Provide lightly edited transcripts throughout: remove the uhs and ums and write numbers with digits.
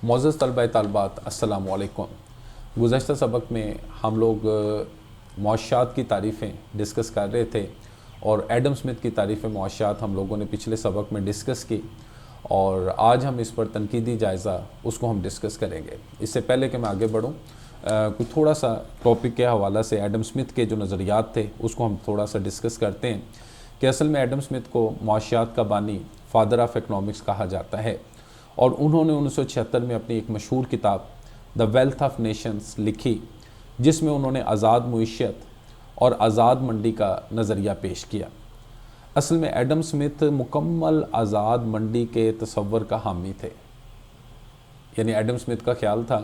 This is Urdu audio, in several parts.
معزز طلبہ طالبات السلام علیکم۔ گزشتہ سبق میں ہم لوگ معاشیات کی تعریفیں ڈسکس کر رہے تھے اور ایڈم سمتھ کی تعریف معاشیات ہم لوگوں نے پچھلے سبق میں ڈسکس کی، اور آج ہم اس پر تنقیدی جائزہ اس کو ہم ڈسکس کریں گے۔ اس سے پہلے کہ میں آگے بڑھوں، کچھ تھوڑا سا ٹاپک کے حوالہ سے ایڈم سمتھ کے جو نظریات تھے اس کو ہم تھوڑا سا ڈسکس کرتے ہیں کہ اصل میں ایڈم سمتھ کو معاشیات کا بانی، فادر آف اکنامکس کہا جاتا ہے، اور انہوں نے 1976 میں اپنی ایک مشہور کتاب دا ویلتھ آف نیشنز لکھی، جس میں انہوں نے آزاد معیشت اور آزاد منڈی کا نظریہ پیش کیا۔ اصل میں ایڈم سمتھ مکمل آزاد منڈی کے تصور کا حامی تھے، یعنی ایڈم سمتھ کا خیال تھا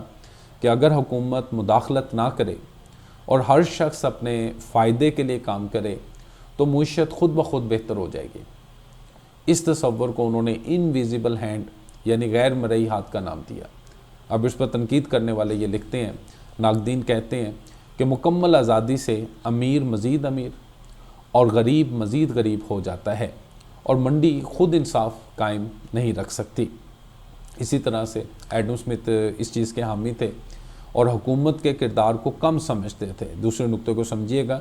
کہ اگر حکومت مداخلت نہ کرے اور ہر شخص اپنے فائدے کے لیے کام کرے تو معیشت خود بخود بہتر ہو جائے گی۔ اس تصور کو انہوں نے انویزیبل ہینڈ یعنی غیر مرئی ہاتھ کا نام دیا۔ اب اس پر تنقید کرنے والے یہ لکھتے ہیں، ناقدین کہتے ہیں کہ مکمل آزادی سے امیر مزید امیر اور غریب مزید غریب ہو جاتا ہے، اور منڈی خود انصاف قائم نہیں رکھ سکتی۔ اسی طرح سے ایڈم سمتھ اس چیز کے حامی تھے اور حکومت کے کردار کو کم سمجھتے تھے۔ دوسرے نقطے کو سمجھیے گا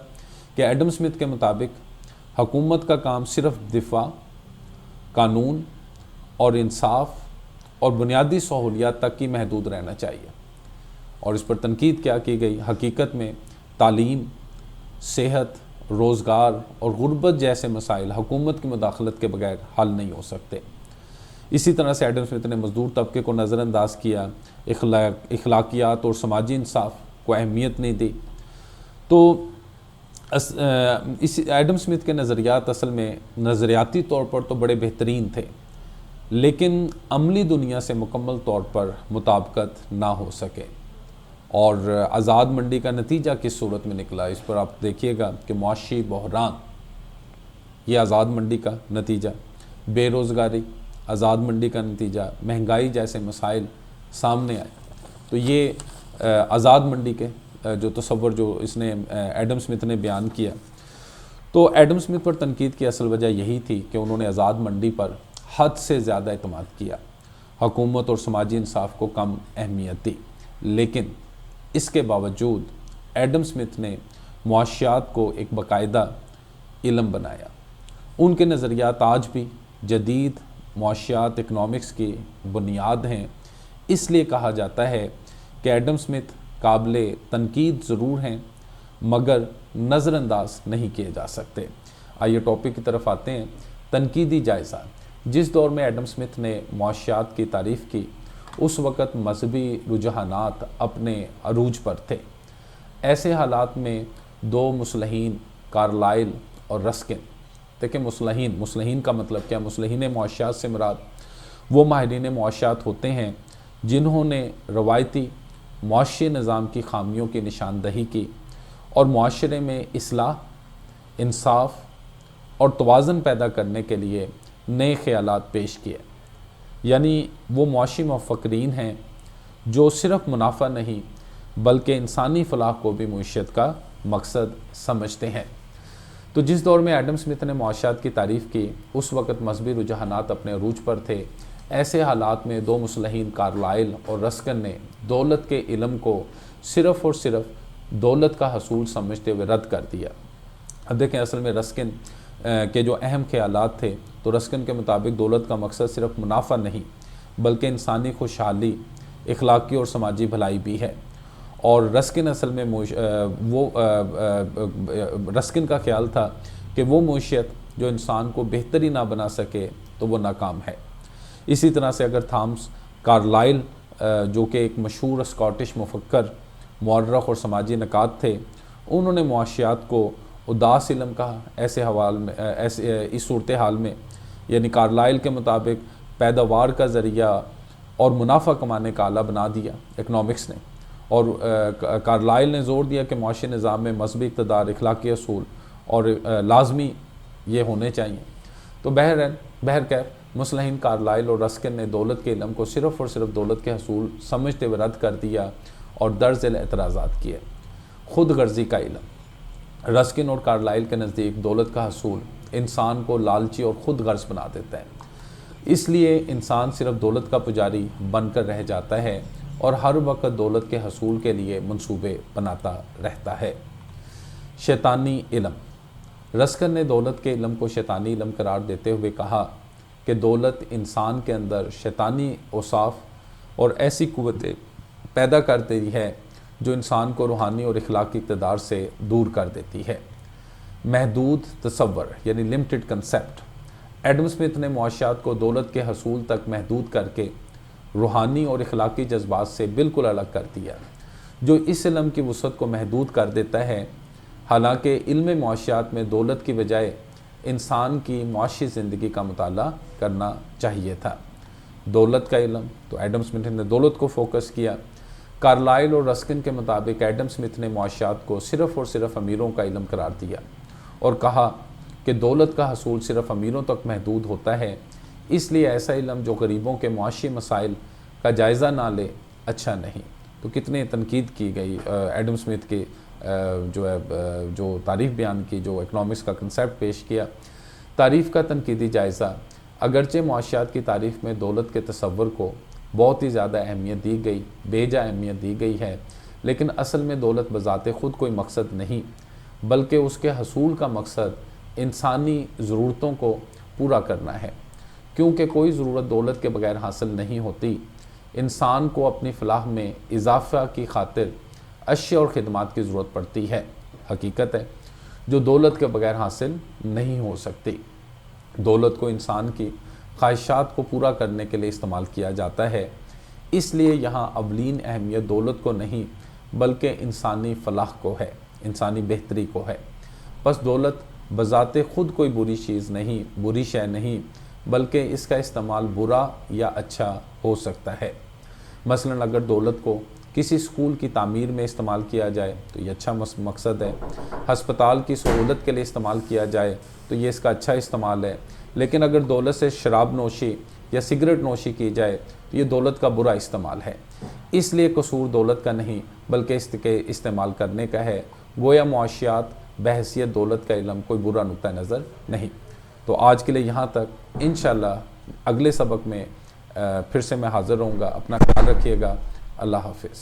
کہ ایڈم سمتھ کے مطابق حکومت کا کام صرف دفاع، قانون اور انصاف اور بنیادی سہولیات تک ہی محدود رہنا چاہیے، اور اس پر تنقید کیا کی گئی؟ حقیقت میں تعلیم، صحت، روزگار اور غربت جیسے مسائل حکومت کی مداخلت کے بغیر حل نہیں ہو سکتے۔ اسی طرح سے ایڈم سمتھ نے مزدور طبقے کو نظر انداز کیا، اخلاقیات اور سماجی انصاف کو اہمیت نہیں دی۔ تو ایڈم سمتھ کے نظریات اصل میں نظریاتی طور پر تو بڑے بہترین تھے، لیکن عملی دنیا سے مکمل طور پر مطابقت نہ ہو سکے، اور آزاد منڈی کا نتیجہ کس صورت میں نکلا اس پر آپ دیکھیے گا کہ معاشی بحران، یہ آزاد منڈی کا نتیجہ، بے روزگاری آزاد منڈی کا نتیجہ، مہنگائی جیسے مسائل سامنے آئے۔ تو یہ آزاد منڈی کے جو تصور جو اس نے ایڈم سمتھ نے بیان کیا، تو ایڈم سمتھ پر تنقید کی اصل وجہ یہی تھی کہ انہوں نے آزاد منڈی پر حد سے زیادہ اعتماد کیا، حکومت اور سماجی انصاف کو کم اہمیت دی۔ لیکن اس کے باوجود ایڈم سمتھ نے معاشیات کو ایک باقاعدہ علم بنایا۔ ان کے نظریات آج بھی جدید معاشیات اکنامکس کی بنیاد ہیں۔ اس لیے کہا جاتا ہے کہ ایڈم سمتھ قابل تنقید ضرور ہیں مگر نظر انداز نہیں کیے جا سکتے۔ آئیے ٹاپک کی طرف آتے ہیں، تنقیدی جائزہ۔ جس دور میں ایڈم سمتھ نے معاشیات کی تعریف کی، اس وقت مذہبی رجحانات اپنے عروج پر تھے۔ ایسے حالات میں دو مصلحین کارلائل اور رسکن، دیکھیں مصلحین کا مطلب کیا؟ مصلحین معاشیات سے مراد وہ ماہرین معاشیات ہوتے ہیں جنہوں نے روایتی معاشی نظام کی خامیوں کی نشاندہی کی اور معاشرے میں اصلاح، انصاف اور توازن پیدا کرنے کے لیے نئے خیالات پیش کیے۔ یعنی وہ معاشی مفکرین ہیں جو صرف منافع نہیں بلکہ انسانی فلاح کو بھی معیشت کا مقصد سمجھتے ہیں۔ تو جس دور میں ایڈم سمتھ نے معاشیات کی تعریف کی، اس وقت مذہبی رجحانات اپنے عروج پر تھے۔ ایسے حالات میں دو مصلحین کارلائل اور رسکن نے دولت کے علم کو صرف اور صرف دولت کا حصول سمجھتے ہوئے رد کر دیا۔ اب دیکھیں اصل میں رسکن کے جو اہم خیالات تھے، تو رسکن کے مطابق دولت کا مقصد صرف منافع نہیں بلکہ انسانی خوشحالی، اخلاقی اور سماجی بھلائی بھی ہے۔ اور رسکن اصل میں رسکن کا خیال تھا کہ وہ معیشت جو انسان کو بہتری نہ بنا سکے تو وہ ناکام ہے۔ اسی طرح سے اگر تھامس کارلائل جو کہ ایک مشہور اسکاٹش مفکر، مورخ اور سماجی نقاد تھے، انہوں نے معاشیات کو اداس علم کہا۔ اس صورتحال میں یعنی کارلائل کے مطابق پیداوار کا ذریعہ اور منافع کمانے کا آلہ بنا دیا اکنامکس نے، اور کارلائل نے زور دیا کہ معاشی نظام میں مذہبی اقتدار، اخلاقی اصول اور لازمی یہ ہونے چاہیے۔ تو بہرکیف مصلحین کارلائل اور رسکن نے دولت کے علم کو صرف اور صرف دولت کے حصول سمجھتے ہوئے رد کر دیا اور درج ذیل اعتراضات کیے۔ خود غرضی کا علم۔ رسکن اور کارلائل کے نزدیک دولت کا حصول انسان کو لالچی اور خود غرض بنا دیتا ہے۔ اس لیے انسان صرف دولت کا پجاری بن کر رہ جاتا ہے اور ہر وقت دولت کے حصول کے لیے منصوبے بناتا رہتا ہے۔ شیطانی علم۔ رسکن نے دولت کے علم کو شیطانی علم قرار دیتے ہوئے کہا کہ دولت انسان کے اندر شیطانی اوصاف اور ایسی قوتیں پیدا کرتی ہے جو انسان کو روحانی اور اخلاقی اقتدار سے دور کر دیتی ہے۔ محدود تصور یعنی لمیٹڈ کنسیپٹ۔ ایڈم اسمتھ نے معاشیات کو دولت کے حصول تک محدود کر کے روحانی اور اخلاقی جذبات سے بالکل الگ کر دیا، جو اس علم کی وسعت کو محدود کر دیتا ہے۔ حالانکہ علم معاشیات میں دولت کی بجائے انسان کی معاشی زندگی کا مطالعہ کرنا چاہیے تھا۔ دولت کا علم، تو ایڈم اسمتھ نے دولت کو فوکس کیا۔ کارلائل اور رسکن کے مطابق ایڈم اسمتھ نے معاشیات کو صرف اور صرف امیروں کا علم قرار دیا اور کہا کہ دولت کا حصول صرف امیروں تک محدود ہوتا ہے، اس لیے ایسا علم جو غریبوں کے معاشی مسائل کا جائزہ نہ لے اچھا نہیں۔ تو کتنے تنقید کی گئی ایڈم اسمتھ کی جو تعریف بیان کی، جو اکنامکس کا کنسیپٹ پیش کیا۔ تعریف کا تنقیدی جائزہ۔ اگرچہ معاشیات کی تعریف میں دولت کے تصور کو بہت ہی زیادہ اہمیت دی گئی، بے جا اہمیت دی گئی ہے، لیکن اصل میں دولت بذات خود کوئی مقصد نہیں، بلکہ اس کے حصول کا مقصد انسانی ضرورتوں کو پورا کرنا ہے، کیونکہ کوئی ضرورت دولت کے بغیر حاصل نہیں ہوتی۔ انسان کو اپنی فلاح میں اضافہ کی خاطر اشیاء اور خدمات کی ضرورت پڑتی ہے، حقیقت ہے، جو دولت کے بغیر حاصل نہیں ہو سکتی۔ دولت کو انسان کی خواہشات کو پورا کرنے کے لیے استعمال کیا جاتا ہے، اس لیے یہاں اولین اہمیت دولت کو نہیں بلکہ انسانی فلاح کو ہے، انسانی بہتری کو ہے۔ بس دولت بذات خود کوئی بری چیز نہیں، بری شے نہیں، بلکہ اس کا استعمال برا یا اچھا ہو سکتا ہے۔ مثلا اگر دولت کو کسی اسکول کی تعمیر میں استعمال کیا جائے تو یہ اچھا مقصد ہے، ہسپتال کی سہولت کے لیے استعمال کیا جائے تو یہ اس کا اچھا استعمال ہے، لیکن اگر دولت سے شراب نوشی یا سگریٹ نوشی کی جائے تو یہ دولت کا برا استعمال ہے۔ اس لیے قصور دولت کا نہیں بلکہ اس کے استعمال کرنے کا ہے۔ گویا معاشیات بحیثیت دولت کا علم کوئی برا نقطہ نظر نہیں۔ تو آج کے لیے یہاں تک، انشاءاللہ اگلے سبق میں پھر سے میں حاضر رہوں گا۔ اپنا خیال رکھیے گا۔ اللہ حافظ۔